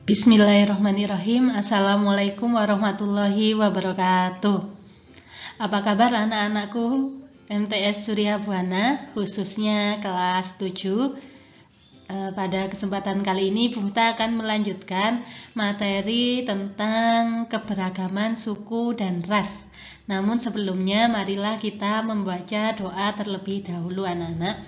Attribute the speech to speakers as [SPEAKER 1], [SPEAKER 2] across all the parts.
[SPEAKER 1] Bismillahirrahmanirrahim. Assalamualaikum warahmatullahi wabarakatuh. Apa kabar anak-anakku MTS Surya Buana, khususnya kelas 7? Pada kesempatan kali ini Bu Mita akan melanjutkan materi tentang keberagaman suku dan ras. Namun sebelumnya marilah kita membaca doa terlebih dahulu anak-anak.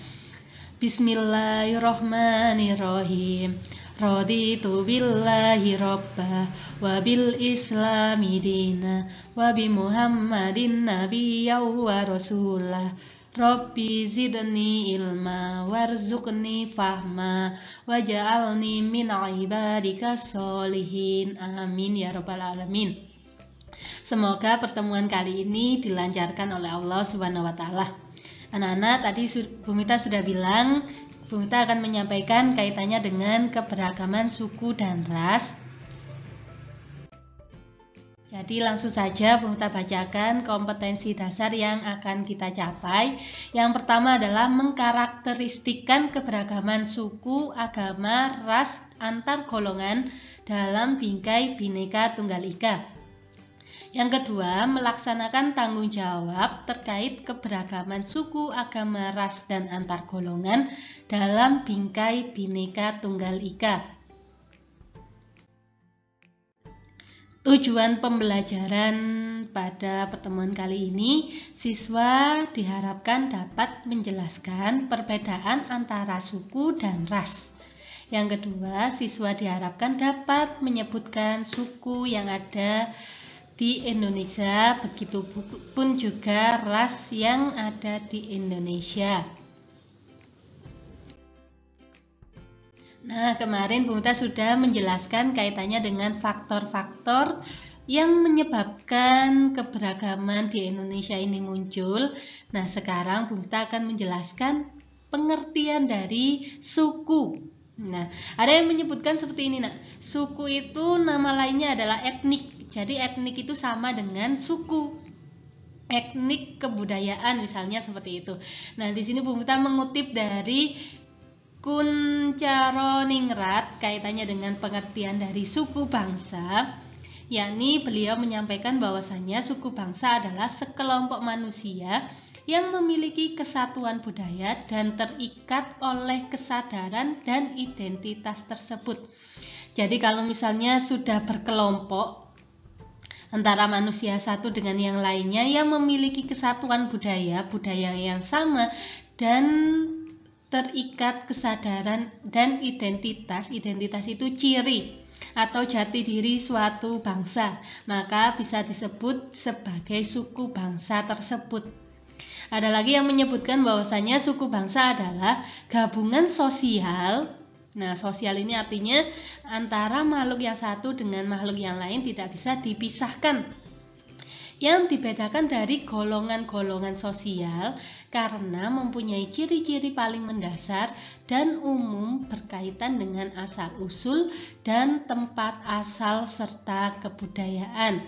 [SPEAKER 1] Bismillahirrahmanirrahim. Raditu billahi robba wa bil islami dina wa bi muhammadin nabiyya wa rasulah. Rabbi zidni ilma warzuqni fahma waj'alni min ibadika sholihin. Amin ya rabbal alamin. Semoga pertemuan kali ini dilancarkan oleh Allah Subhanahu wa taala. Anak-anak, tadi Bu Mita sudah bilang Bu Mita akan menyampaikan kaitannya dengan keberagaman suku dan ras. Jadi langsung saja Bu Mita bacakan kompetensi dasar yang akan kita capai. Yang pertama adalah mengkarakteristikkan keberagaman suku, agama, ras, antar golongan dalam bingkai Bhinneka Tunggal Ika. Yang kedua, melaksanakan tanggung jawab terkait keberagaman suku, agama, ras, dan antar golongan dalam bingkai Bhinneka Tunggal Ika. Tujuan pembelajaran pada pertemuan kali ini, siswa diharapkan dapat menjelaskan perbedaan antara suku dan ras. Yang kedua, siswa diharapkan dapat menyebutkan suku yang ada di Indonesia, begitu pun juga ras yang ada di Indonesia. Nah, kemarin Bu Mita sudah menjelaskan kaitannya dengan faktor-faktor yang menyebabkan keberagaman di Indonesia ini muncul. Nah, sekarang Bu Mita akan menjelaskan pengertian dari suku. Nah, ada yang menyebutkan seperti ini, nak. Suku itu nama lainnya adalah etnik. Jadi etnik itu sama dengan suku. Etnik kebudayaan misalnya seperti itu. Nah, di sini Bu Mita mengutip dari Kuncharoningrat kaitannya dengan pengertian dari suku bangsa, yakni beliau menyampaikan bahwasannya suku bangsa adalah sekelompok manusia yang memiliki kesatuan budaya dan terikat oleh kesadaran dan identitas tersebut. Jadi kalau misalnya sudah berkelompok antara manusia satu dengan yang lainnya yang memiliki kesatuan budaya yang sama dan terikat kesadaran dan identitas itu ciri atau jati diri suatu bangsa, maka bisa disebut sebagai suku bangsa tersebut. Ada lagi yang menyebutkan bahwasanya suku bangsa adalah gabungan sosial. Nah, sosial ini artinya antara makhluk yang satu dengan makhluk yang lain tidak bisa dipisahkan. Yang dibedakan dari golongan-golongan sosial karena mempunyai ciri-ciri paling mendasar dan umum berkaitan dengan asal-usul dan tempat asal serta kebudayaan.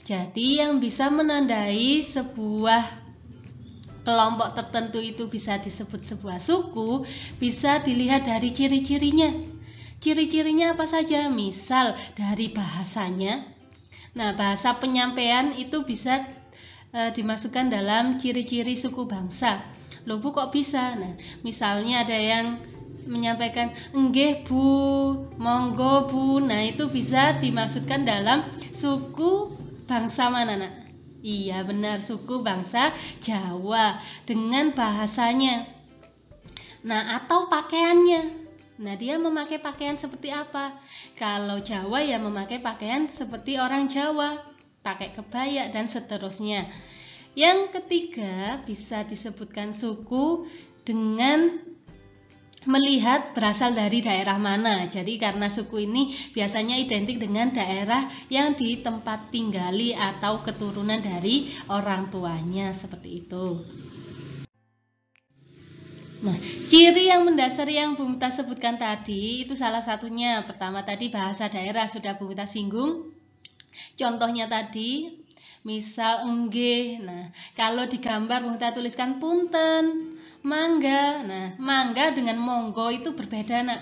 [SPEAKER 1] Jadi yang bisa menandai sebuah kelompok tertentu itu bisa disebut sebuah suku, bisa dilihat dari ciri-cirinya. Ciri-cirinya apa saja? Misal dari bahasanya. Nah, bahasa penyampaian itu bisa dimasukkan dalam ciri-ciri suku bangsa. Loh Bu, kok bisa? Nah, misalnya ada yang menyampaikan enggih Bu, monggo Bu. Nah, itu bisa dimasukkan dalam suku bangsa mana, nak? Iya benar, suku bangsa Jawa dengan bahasanya. Nah, atau pakaiannya. Nah, dia memakai pakaian seperti apa? Kalau Jawa ya memakai pakaian seperti orang Jawa, pakai kebaya dan seterusnya. Yang ketiga, bisa disebutkan suku dengan melihat berasal dari daerah mana. Jadi karena suku ini biasanya identik dengan daerah yang di tempat tinggali atau keturunan dari orang tuanya, seperti itu. Nah, ciri yang mendasari yang Bu Mita sebutkan tadi itu salah satunya. Pertama tadi bahasa daerah sudah Bu Mita singgung. Contohnya tadi misal enggih. Nah, kalau digambar Bu Mita tuliskan punten, mangga. Nah, mangga dengan monggo itu berbeda, nak.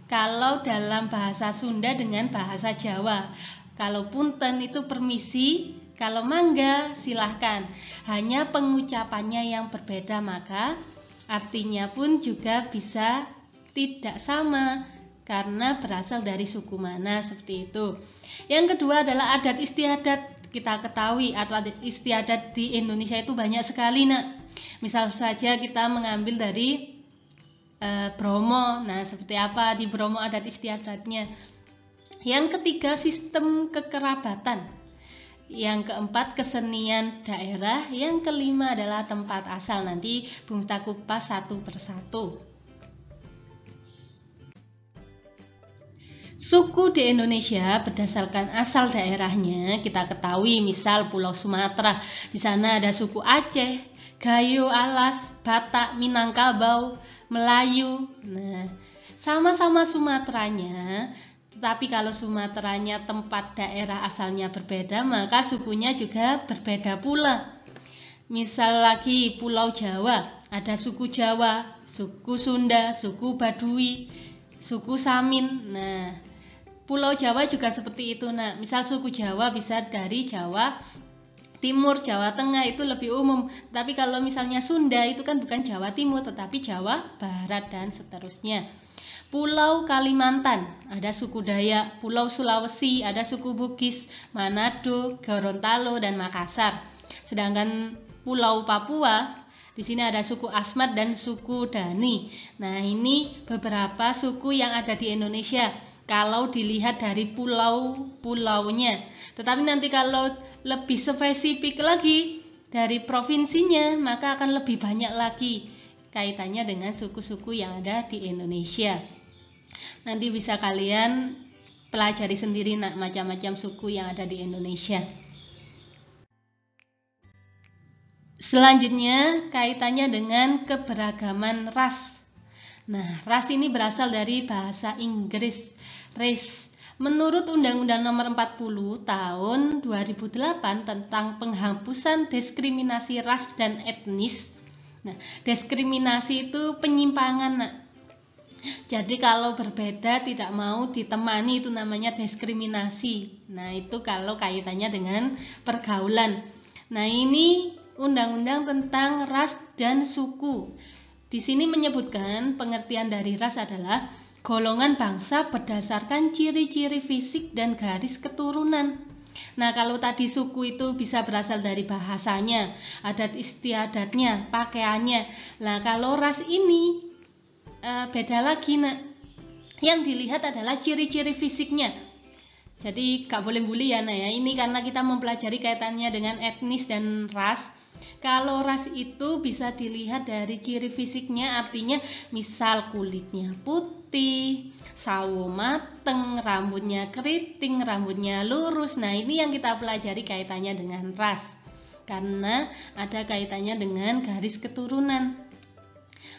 [SPEAKER 1] kalau dalam bahasa Sunda dengan bahasa Jawa. Kalau punten itu permisi, kalau mangga silahkan. Hanya pengucapannya yang berbeda, maka artinya pun juga bisa tidak sama karena berasal dari suku mana, seperti itu. Yang kedua adalah adat istiadat. Kita ketahui adat istiadat di Indonesia itu banyak sekali, Nak. Misal saja kita mengambil dari Bromo. Nah, seperti apa di Bromo adat istiadatnya? Yang ketiga, sistem kekerabatan. Yang keempat, kesenian daerah. Yang kelima adalah tempat asal. Nanti Bung Miftah kupas satu persatu. Suku di Indonesia berdasarkan asal daerahnya kita ketahui, misal Pulau Sumatera, di sana ada suku Aceh, Gayo, Alas, Batak, Minangkabau, Melayu. Nah, sama-sama Sumateranya, tetapi kalau Sumateranya tempat daerah asalnya berbeda, maka sukunya juga berbeda pula. Misal lagi Pulau Jawa, ada suku Jawa, suku Sunda, suku Baduy, suku Samin. Nah, Pulau Jawa juga seperti itu. Nah, misal suku Jawa bisa dari Jawa Timur, Jawa Tengah, itu lebih umum. Tapi kalau misalnya Sunda itu kan bukan Jawa Timur tetapi Jawa Barat dan seterusnya. Pulau Kalimantan ada suku Dayak, Pulau Sulawesi ada suku Bugis, Manado, Gorontalo dan Makassar. Sedangkan Pulau Papua di sini ada suku Asmat dan suku Dani. Nah, ini beberapa suku yang ada di Indonesia kalau dilihat dari pulau-pulaunya. Tetapi nanti kalau lebih spesifik lagi dari provinsinya, maka akan lebih banyak lagi kaitannya dengan suku-suku yang ada di Indonesia. Nanti bisa kalian pelajari sendiri, Nak, macam-macam suku yang ada di Indonesia. Selanjutnya kaitannya dengan keberagaman ras. Nah, ras ini berasal dari bahasa Inggris, race. Menurut Undang-Undang Nomor 40 Tahun 2008 tentang penghapusan diskriminasi ras dan etnis. Nah, diskriminasi itu penyimpangan, Nak. Jadi kalau berbeda tidak mau ditemani itu namanya diskriminasi. Nah, itu kalau kaitannya dengan pergaulan. Nah, ini undang-undang tentang ras dan suku. Di sini menyebutkan pengertian dari ras adalah golongan bangsa berdasarkan ciri-ciri fisik dan garis keturunan. Nah, kalau tadi suku itu bisa berasal dari bahasanya, adat istiadatnya, pakaiannya. Nah, kalau ras ini beda lagi, Nak. Yang dilihat adalah ciri-ciri fisiknya. Jadi gak boleh bully ya, Nak ya. Ini karena kita mempelajari kaitannya dengan etnis dan ras. Kalau ras itu bisa dilihat dari ciri fisiknya, artinya misal kulitnya putih, sawo mateng, rambutnya keriting, rambutnya lurus. Nah, ini yang kita pelajari kaitannya dengan ras, karena ada kaitannya dengan garis keturunan.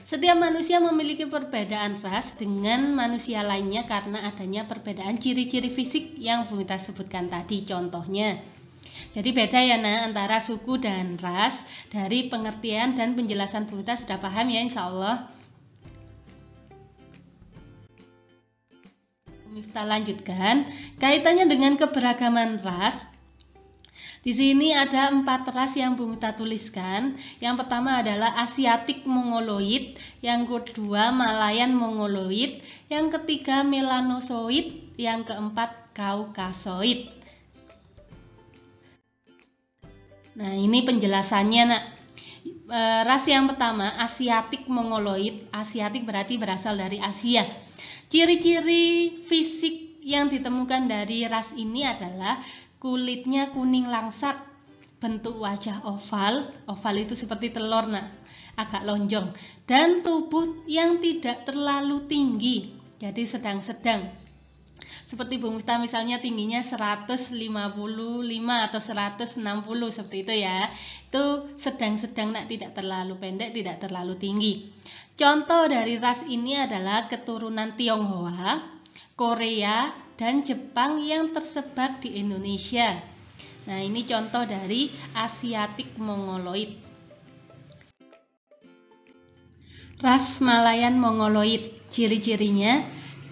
[SPEAKER 1] Setiap manusia memiliki perbedaan ras dengan manusia lainnya karena adanya perbedaan ciri-ciri fisik yang kita sebutkan tadi contohnya. Jadi beda ya, Nah, antara suku dan ras. Dari pengertian dan penjelasan Bu Miftah sudah paham ya, insya Allah. Bu Miftah lanjutkan kaitannya dengan keberagaman ras. Di sini ada 4 ras yang Bu Miftah tuliskan. Yang pertama adalah Asiatic Mongoloid, yang kedua Malayan Mongoloid, yang ketiga Melanosoid, yang keempat Kaukasoid. Nah, ini penjelasannya, Nak. Ras yang pertama, Asiatic Mongoloid. Asiatic berarti berasal dari Asia. Ciri-ciri fisik yang ditemukan dari ras ini adalah kulitnya kuning langsat, bentuk wajah oval. Oval itu seperti telur, Nak, agak lonjong, dan tubuh yang tidak terlalu tinggi, jadi sedang-sedang. Seperti Bu Miftah misalnya tingginya 155 atau 160 seperti itu ya. Itu sedang-sedang, Nak, tidak terlalu pendek, tidak terlalu tinggi. Contoh dari ras ini adalah keturunan Tionghoa, Korea, dan Jepang yang tersebar di Indonesia. Nah, ini contoh dari Asiatic Mongoloid. Ras Malayan Mongoloid, ciri-cirinya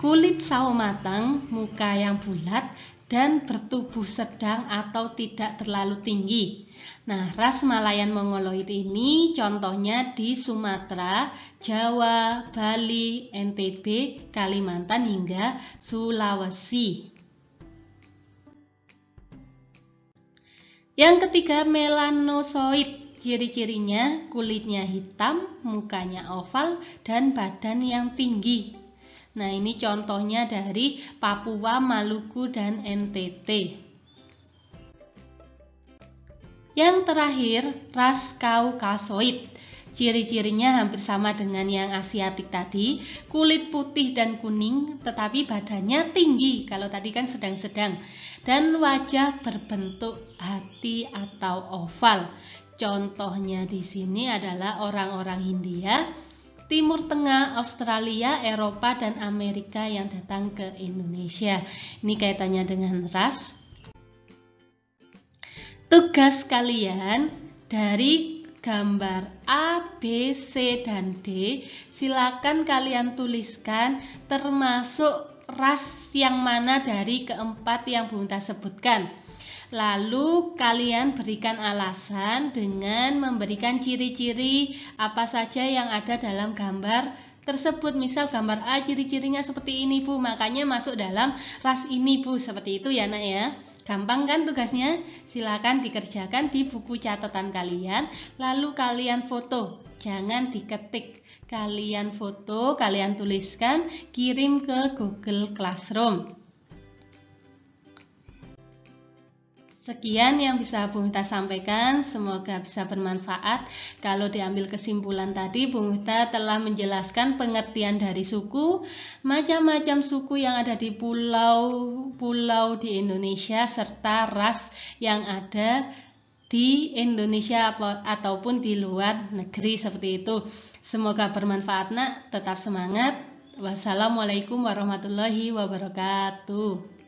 [SPEAKER 1] kulit sawo matang, muka yang bulat, dan bertubuh sedang atau tidak terlalu tinggi. Nah, ras Malayan Mongoloid ini contohnya di Sumatera, Jawa, Bali, NTB, Kalimantan hingga Sulawesi. Yang ketiga, melanosoid. Ciri-cirinya kulitnya hitam, mukanya oval, dan badan yang tinggi. Nah, ini contohnya dari Papua, Maluku, dan NTT. Yang terakhir, ras Kaukasoid. Ciri-cirinya hampir sama dengan yang Asiatik tadi, kulit putih dan kuning, tetapi badannya tinggi, kalau tadi kan sedang-sedang, dan wajah berbentuk hati atau oval. Contohnya di sini adalah orang-orang Hindia, Timur Tengah, Australia, Eropa, dan Amerika yang datang ke Indonesia. Ini kaitannya dengan ras. Tugas kalian dari gambar A, B, C, dan D, silakan kalian tuliskan termasuk ras yang mana dari keempat yang Bung Ta sebutkan. Lalu kalian berikan alasan dengan memberikan ciri-ciri apa saja yang ada dalam gambar tersebut. Misal gambar A ciri-cirinya seperti ini Bu, makanya masuk dalam ras ini Bu. Seperti itu ya nak ya. Gampang kan tugasnya? Silakan dikerjakan di buku catatan kalian. Lalu kalian foto, jangan diketik. Kalian foto, kalian tuliskan, kirim ke Google Classroom. Sekian yang bisa Bung Miftah sampaikan, semoga bisa bermanfaat. Kalau diambil kesimpulan tadi, Bung Miftah telah menjelaskan pengertian dari suku, macam-macam suku yang ada di pulau-pulau di Indonesia, serta ras yang ada di Indonesia ataupun di luar negeri seperti itu. Semoga bermanfaat nak, tetap semangat. Wassalamualaikum warahmatullahi wabarakatuh.